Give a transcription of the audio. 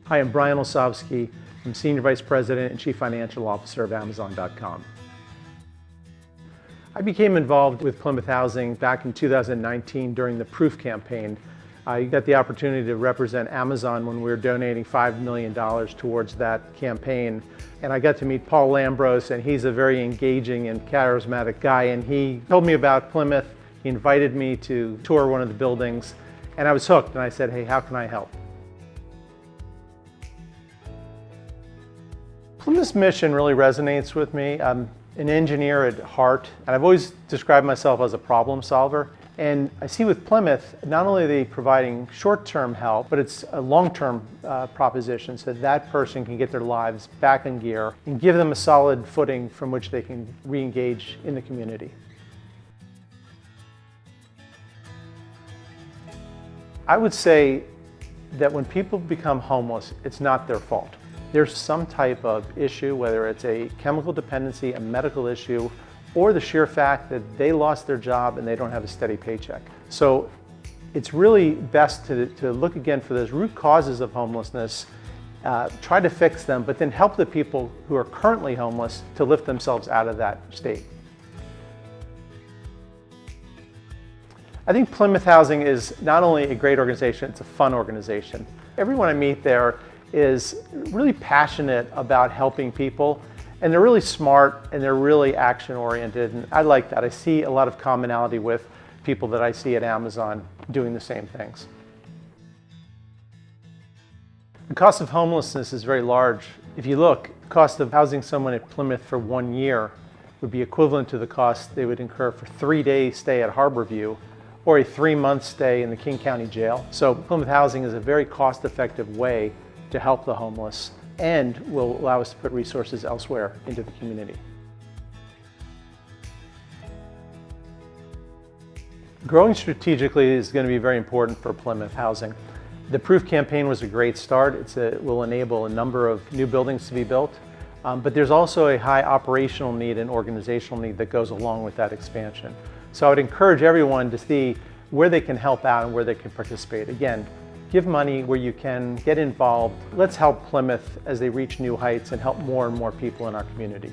Hi, I'm Brian Olsavsky. I'm Senior Vice President and Chief Financial Officer of Amazon.com. I became involved with Plymouth Housing back in 2019 during the Proof campaign. I got the opportunity to represent Amazon when we were donating $5 million towards that campaign. And I got to meet Paul Lambros, and he's a very engaging and charismatic guy. And he told me about Plymouth. He invited me to tour one of the buildings, and I was hooked. And I said, hey, how can I help? Plymouth's mission really resonates with me. I'm an engineer at heart, and I've always described myself as a problem solver. And I see with Plymouth, not only are they providing short-term help, but it's a long-term proposition so that person can get their lives back in gear and give them a solid footing from which they can re-engage in the community. I would say that when people become homeless, it's not their fault. There's some type of issue, whether it's a chemical dependency, a medical issue, or the sheer fact that they lost their job and they don't have a steady paycheck. So it's really best to look again for those root causes of homelessness, try to fix them, but then help the people who are currently homeless to lift themselves out of that state. I think Plymouth Housing is not only a great organization, it's a fun organization. Everyone I meet there is really passionate about helping people, and they're really smart and they're really action oriented, and I like that. I see a lot of commonality with people that I see at Amazon doing the same things. The cost of homelessness is very large. If you look, the cost of housing someone at Plymouth for 1 year would be equivalent to the cost they would incur for 3-day stay at Harborview or a 3-month stay in the King County Jail. So Plymouth Housing is a very cost-effective way to help the homeless and will allow us to put resources elsewhere into the community. Growing strategically is going to be very important for Plymouth Housing. The Proof campaign was a great start. It will enable a number of new buildings to be built, but there's also a high operational need and organizational need that goes along with that expansion. So I would encourage everyone to see where they can help out and where they can participate. Again, give money where you can, get involved. Let's help Plymouth as they reach new heights and help more and more people in our community.